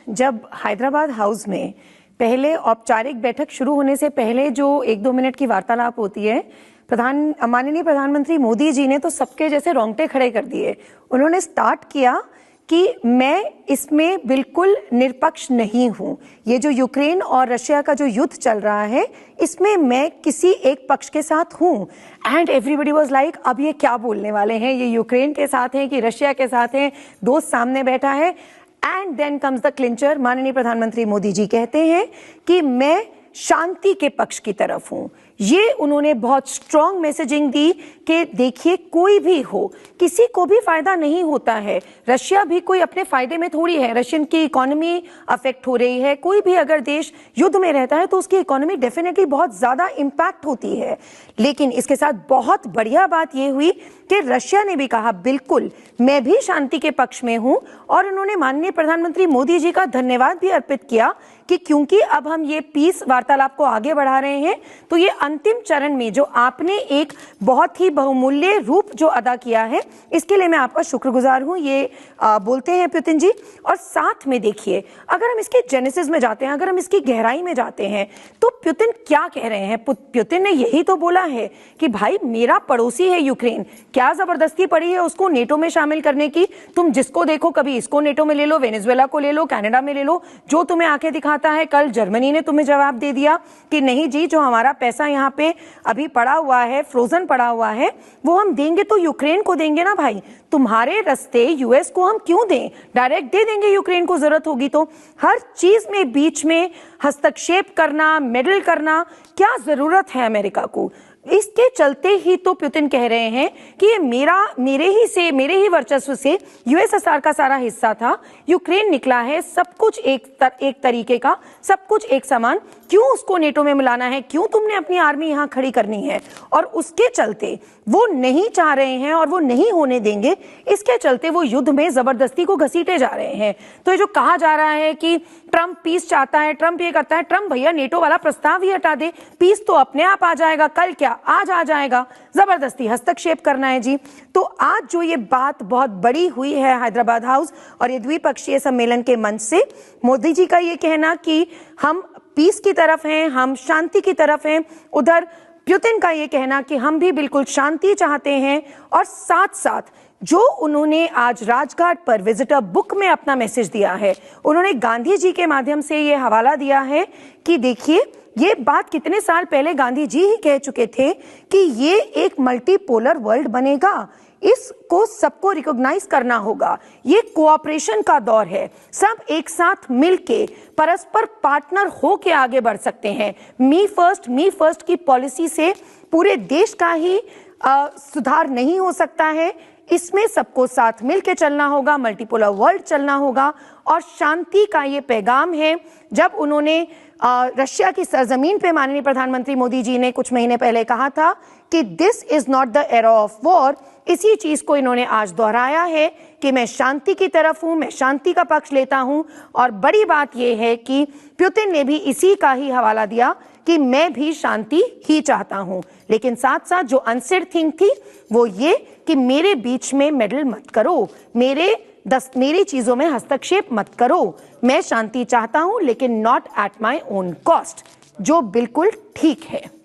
जब हैदराबाद हाउस में पहले औपचारिक बैठक शुरू होने से पहले जो 1-2 मिनट की वार्तालाप होती है, माननीय प्रधानमंत्री मोदी जी ने तो सबके जैसे रोंगटे खड़े कर दिए। उन्होंने स्टार्ट किया कि मैं इसमें बिल्कुल निरपक्ष नहीं हूं। ये जो यूक्रेन और रशिया का जो युद्ध चल रहा है, इसमें मैं किसी एक पक्ष के साथ हूं। एंड एवरीबडी वाज लाइक, अब ये क्या बोलने वाले हैं, ये यूक्रेन के साथ हैं कि रशिया के साथ हैं, दोस्त सामने बैठा है। And then comes the clincher. माननीय प्रधानमंत्री मोदी जी कहते हैं कि मैं शांति के पक्ष की तरफ हूं। ये उन्होंने बहुत स्ट्रॉन्ग मैसेजिंग दी कि देखिए, कोई भी हो, किसी को भी फायदा नहीं होता है। रशिया भी कोई अपने फायदे में थोड़ी है, रशियन की इकोनॉमी अफेक्ट हो रही है। कोई भी अगर देश युद्ध में रहता है तो उसकी इकोनॉमी डेफिनेटली बहुत ज्यादा इंपैक्ट होती है। लेकिन इसके साथ बहुत बढ़िया बात यह हुई कि रशिया ने भी कहा, बिल्कुल मैं भी शांति के पक्ष में हूं। और उन्होंने माननीय प्रधानमंत्री मोदी जी का धन्यवाद भी अर्पित किया कि क्योंकि अब हम ये पीस वार्तालाप को आगे बढ़ा रहे हैं, तो ये अंतिम चरण में जो आपने एक बहुत ही बहुमूल्य रूप जो अदा किया है, इसके लिए मैं आपका शुक्रगुजार हूं। ये बोलते हैं पुतिन जी। और साथ में देखिए, अगर हम इसके जेनेसिस में जाते हैं, अगर हम इसकी गहराई में जाते हैं, तो पुतिन क्या कह रहे हैं? पुतिन ने यही तो बोला है कि भाई मेरा पड़ोसी है यूक्रेन, क्या जबरदस्ती पड़ी है उसको नेटो में शामिल करने की? तुम जिसको देखो, कभी इसको नेटो में ले लो, वेनेजुएला को ले लो, कनाडा में ले लो, जो तुम्हें आंखें दिखाता है। कल जर्मनी ने तुम्हें जवाब दे दिया कि नहीं जी, जो हमारा पैसा यहाँ पे अभी पड़ा हुआ है, फ्रोजन पड़ा हुआ है, वो हम देंगे तो यूक्रेन को देंगे ना भाई। तुम्हारे रास्ते यूएस को हम क्यों दें? डायरेक्ट दे देंगे यूक्रेन को जरूरत होगी तो। हर चीज में बीच में हस्तक्षेप करना, मेडल करना, क्या जरूरत है अमेरिका को? इसके चलते ही तो पुतिन कह रहे हैं कि ये मेरे ही वर्चस्व से यूएसएसआर का सारा हिस्सा था, यूक्रेन निकला है, सब कुछ एक तरीके का, सब कुछ एक समान, क्यों उसको नेटो में मिलाना है? क्यों तुमने अपनी आर्मी यहां खड़ी करनी है? और उसके चलते वो नहीं चाह रहे हैं और वो नहीं होने देंगे। इसके चलते वो युद्ध में जबरदस्ती को घसीटे जा रहे हैं। तो ये जो कहा जा रहा है कि ट्रंप पीस चाहता है, ट्रंप ये करता है, ट्रंप भैया नेटो वाला प्रस्ताव ही हटा दे, पीस तो अपने आप आ जाएगा। कल क्या, आज आ जाएगा। जबरदस्ती हस्तक्षेप करना है जी। तो आज जो ये बात बहुत बड़ी हुई है हैदराबाद हाउस और ये द्विपक्षीय सम्मेलन के मंच से, मोदी जी का ये कहना कि हम पीस की तरफ हैं, हम शांति की तरफ हैं, उधर पुतिन का ये कहना कि हम भी बिल्कुल शांति चाहते हैं। और साथ साथ जो उन्होंने आज राजघाट पर विजिटर बुक में अपना मैसेज दिया है, उन्होंने गांधी जी के माध्यम से ये हवाला दिया है कि देखिए, ये बात कितने साल पहले गांधी जी ही कह चुके थे कि ये एक मल्टीपोलर वर्ल्ड बनेगा, इसको सबको रिकॉग्नाइज करना होगा। ये कोऑपरेशन का दौर है, सब एक साथ मिलके परस्पर पार्टनर होके आगे बढ़ सकते हैं। मी फर्स्ट की पॉलिसी से पूरे देश का ही सुधार नहीं हो सकता है। इसमें सबको साथ मिलके चलना होगा, मल्टीपोलर वर्ल्ड चलना होगा। और शांति का ये पैगाम है। जब उन्होंने रशिया की सरजमीन पे माननीय प्रधानमंत्री मोदी जी ने कुछ महीने पहले कहा था कि this is not the era of war, इसी चीज को इन्होंने आज दोहराया है कि मैं शांति की तरफ हूं, मैं शांति का पक्ष लेता हूं। और बड़ी बात यह है कि पुतिन ने भी इसी का ही हवाला दिया कि मैं भी शांति ही चाहता हूं। लेकिन साथ साथ जो अनसेड थिंग थी वो ये कि मेरे बीच में मेडल मत करो, मेरी चीजों में हस्तक्षेप मत करो। मैं शांति चाहता हूं, लेकिन not at my own cost, जो बिल्कुल ठीक है।